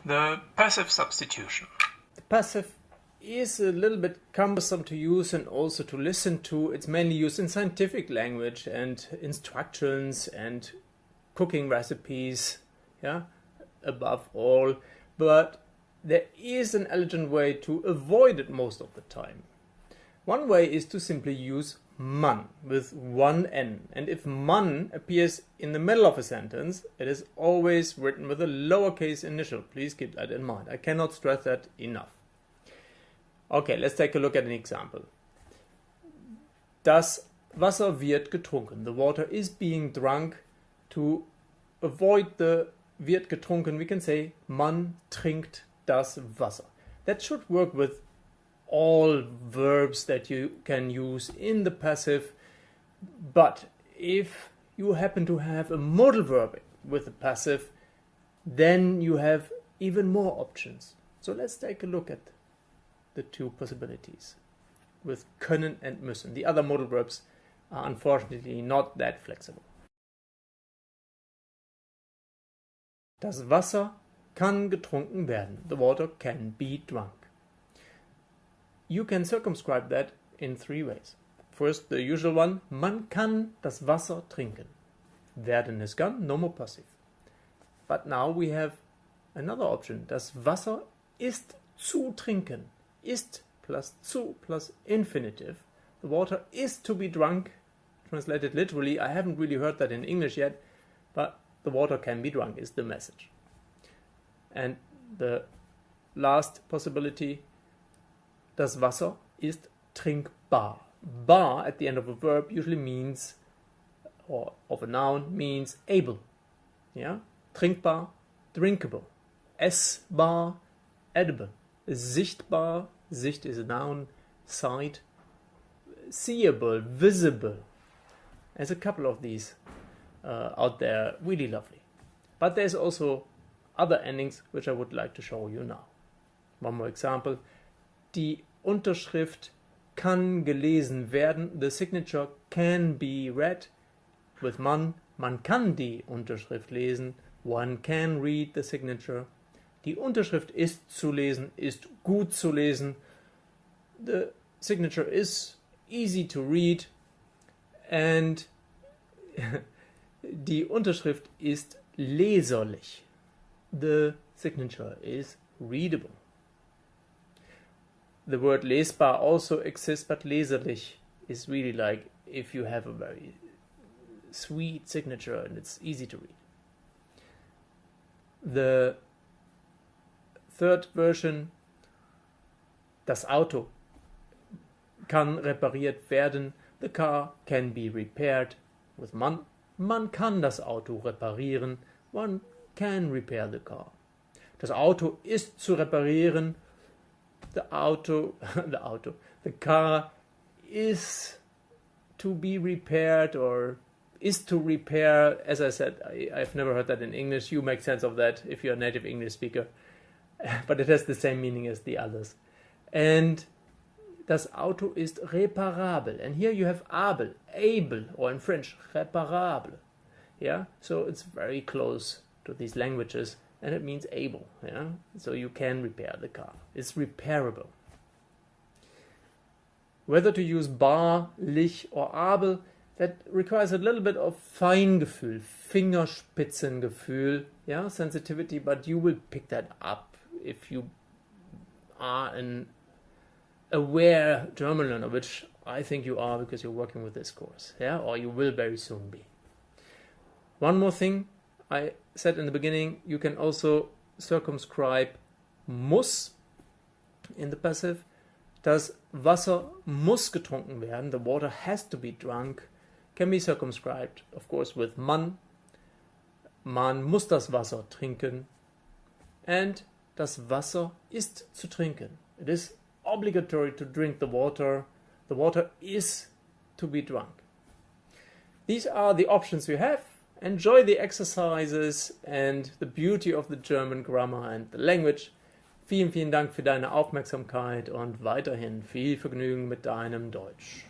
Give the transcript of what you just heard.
The passive substitution. The passive is a little bit cumbersome to use and also to listen to. It's mainly used in scientific language and instructions and cooking recipes, yeah, above all. But there is an elegant way to avoid it most of the time. One way is to simply use man with one N. And if man appears in the middle of a sentence, it is always written with a lowercase initial. Please keep that in mind. I cannot stress that enough. Okay, let's take a look at an example. Das Wasser wird getrunken. The water is being drunk. To avoid the wird getrunken, we can say man trinkt das Wasser. That should work with all verbs that you can use in the passive. But if you happen to have a modal verb with the passive, then you have even more options. So let's take a look at the two possibilities with können and müssen. The other modal verbs are unfortunately not that flexible. Das Wasser kann getrunken werden. The water can be drunk. You can circumscribe that in three ways. First, the usual one, man kann das Wasser trinken. Werden is gone, no more passive. But now we have another option. Das Wasser ist zu trinken. Ist plus zu plus infinitive. The water is to be drunk. Translated literally, I haven't really heard that in English yet, but the water can be drunk is the message. And the last possibility, das Wasser ist trinkbar. Bar at the end of a verb usually means, or of a noun, means able. Yeah? Trinkbar, drinkable. Essbar, edible. Sichtbar, Sicht is a noun, sight. Seeable, visible. There's a couple of these out there, really lovely. But there's also other endings which I would like to show you now. One more example. Die Unterschrift kann gelesen werden. The signature can be read. With man kann die Unterschrift lesen. One can read the signature. Die Unterschrift ist zu lesen, ist gut zu lesen. The signature is easy to read. And die Unterschrift ist leserlich. The signature is readable. The word lesbar also exists, but leserlich is really like if you have a very sweet signature and it's easy to read. The third version, das Auto kann repariert werden. The car can be repaired. With man kann das Auto reparieren. One can repair the car. Das Auto ist zu reparieren. The car is to be repaired or is to repair. As I said, I've never heard that in English. You make sense of that if you're a native English speaker. But it has the same meaning as the others. And das Auto ist reparabel. And here you have able, or in French, réparable. Yeah, so it's very close to these languages, and it means able. Yeah, so you can repair the car. It's repairable. Whether to use bar, lich, or abel, that requires a little bit of Feingefühl, Fingerspitzengefühl, yeah, sensitivity, but you will pick that up if you are an aware German learner, which I think you are because you're working with this course, yeah, or you will very soon be. One more thing I said in the beginning, you can also circumscribe muss in the passive. Das Wasser muss getrunken werden. The water has to be drunk. Can be circumscribed, of course, with man. Man muss das Wasser trinken. And das Wasser ist zu trinken. It is obligatory to drink the water. The water is to be drunk. These are the options you have. Enjoy the exercises and the beauty of the German grammar and the language. Vielen, vielen Dank für deine Aufmerksamkeit und weiterhin viel Vergnügen mit deinem Deutsch.